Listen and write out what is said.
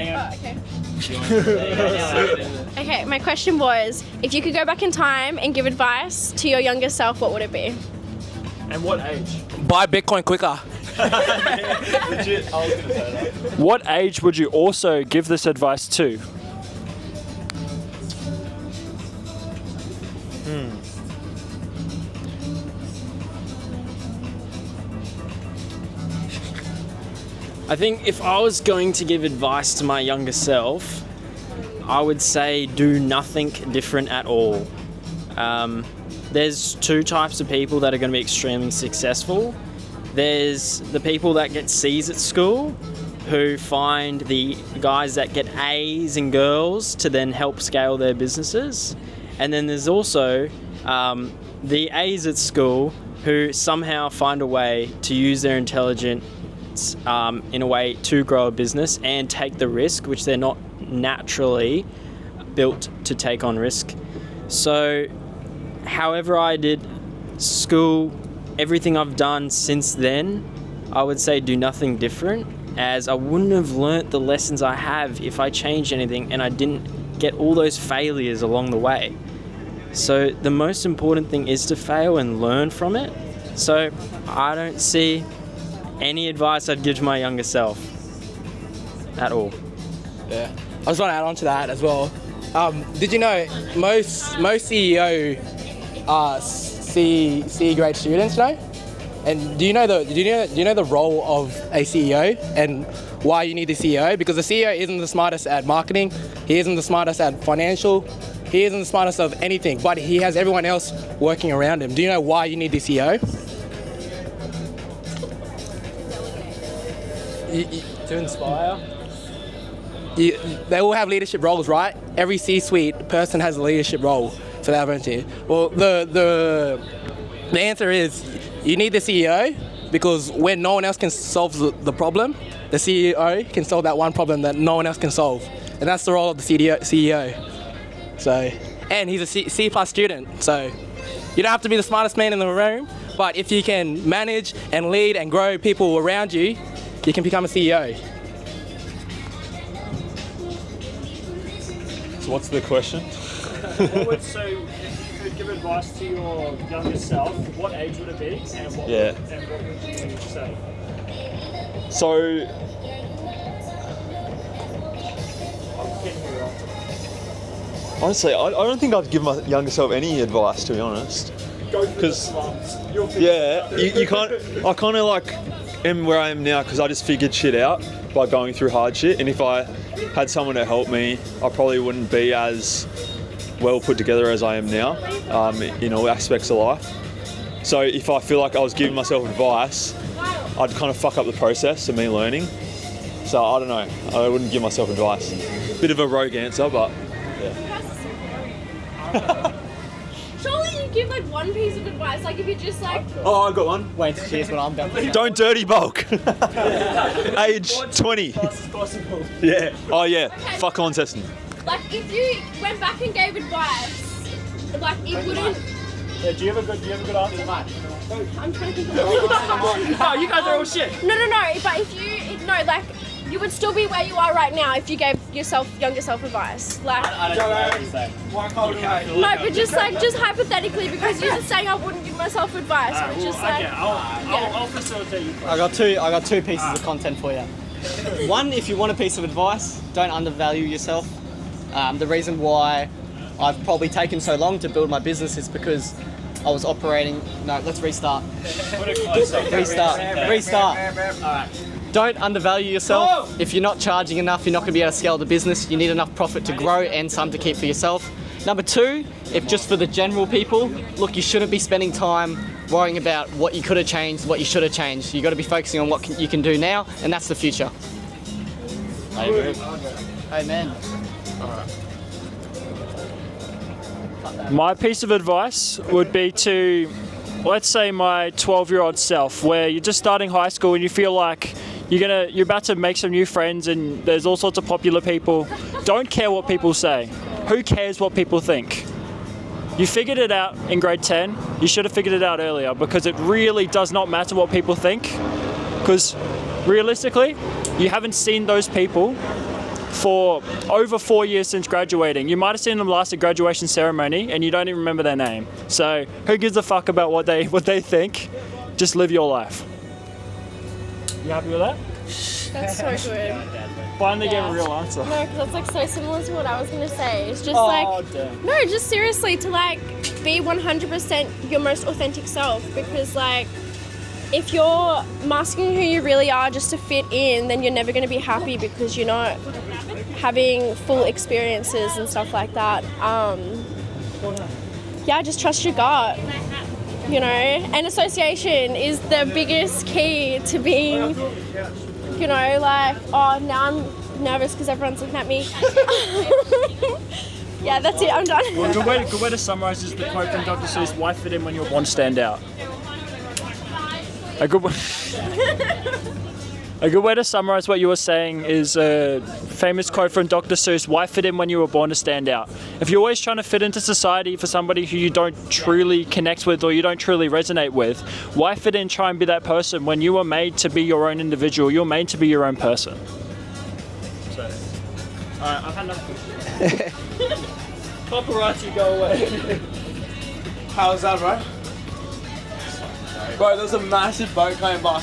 Okay. Okay, my question was, if you could go back in time and give advice to your younger self, what would it be? And what age? Buy Bitcoin quicker. Legit, I was going to say that. What age would you also give this advice to? I think if I was going to give advice to my younger self, I would say do nothing different at all. There's two types of people that are going to be extremely successful. There's the people that get C's at school, who find the guys that get A's and girls to then help scale their businesses. And then there's also the A's at school who somehow find a way to use their intelligence in a way to grow a business and take the risk, which they're not naturally built to take on risk. So however I did school, everything I've done since then, I would say do nothing different, as I wouldn't have learnt the lessons I have if I changed anything and I didn't get all those failures along the way. So the most important thing is to fail and learn from it. So I don't see any advice I'd give to my younger self at all. Yeah, I was going to add on to that as well. Did you know most CEO are C grade students, no? And do you know the role of a CEO and why you need the CEO? Because the CEO isn't the smartest at marketing, he isn't the smartest at financial, he isn't the smartest of anything, but he has everyone else working around him. Do you know why you need the CEO? To inspire? They all have leadership roles, right? Every C-suite person has a leadership role for that volunteer. Well, the answer is you need the CEO, because when no one else can solve the problem, the CEO can solve that one problem that no one else can solve. And that's the role of the CEO. So, and he's a C plus student, so you don't have to be the smartest man in the room, but if you can manage and lead and grow people around you, you can become a CEO. So what's the question? So if you could give advice to your younger self, what age would it be, and what would you say? So honestly, I don't think I'd give my younger self any advice, to be honest. Because you can't. I kind of like am where I am now because I just figured shit out by going through hard shit. And if I had someone to help me, I probably wouldn't be as well put together as I am now in all aspects of life. So if I feel like I was giving myself advice, I'd kind of fuck up the process of me learning. So I don't know. I wouldn't give myself advice. Bit of a rogue answer, but yeah. Surely you give like one piece of advice, like if you just like... Oh, I got one. Wait to cheers when I'm done. Don't dirty bulk. Age 20. Fast as possible. Yeah. Oh yeah. Okay. Fuck contesting. Like if you went back and gave advice, like it wouldn't... Yeah, do you have a good answer? I'm trying to think of Oh, you guys are all shit. No, but if you... No, like, you would still be where you are right now if you gave younger self advice. Like... I don't know what to say. No, but just hypothetically, because you're just saying I wouldn't give myself advice, but just like... I'll facilitate you. I got two pieces of content for you. One, if you want a piece of advice, don't undervalue yourself. The reason why I've probably taken so long to build my business is because I was operating... No, let's restart. Restart. Don't undervalue yourself. If you're not charging enough, you're not going to be able to scale the business. You need enough profit to grow and some to keep for yourself. Number two, if just for the general people, look, you shouldn't be spending time worrying about what you could have changed, what you should have changed. You've got to be focusing on what you can do now, and that's the future. Amen. My piece of advice would be to, let's say, my 12-year-old self, where you're just starting high school and you feel like you're about to make some new friends and there's all sorts of popular people. Don't care what people say. Who cares what people think? You figured it out in grade 10. You should have figured it out earlier, because it really does not matter what people think, because realistically, you haven't seen those people for over 4 years since graduating. You might have seen them last at graduation ceremony and you don't even remember their name. So who gives a fuck about what they think? Just live your life. You happy with that? That's so good. Finally gave a real answer. No, because that's like so similar to what I was gonna say. It's just Damn. no, just seriously to like be 100% your most authentic self. Because like, if you're masking who you really are just to fit in, then you're never gonna be happy because you're not having full experiences and stuff like that. Yeah, just trust your gut. You know, and association is the biggest key to being, you know, like, oh, now I'm nervous because everyone's looking at me. Yeah, that's it, I'm done. Well, good way to summarise is the quote from Dr. Seuss, why fit in when you're born to stand out? A good way to summarise what you were saying is a famous quote from Dr. Seuss, why fit in when you were born to stand out? If you're always trying to fit into society for somebody who you don't truly connect with or you don't truly resonate with, why fit in, try and be that person when you were made to be your own individual, you're made to be your own person. So, alright, I've had enough. Paparazzi, go away. How's that, bro? Bro, there's a massive boat coming by.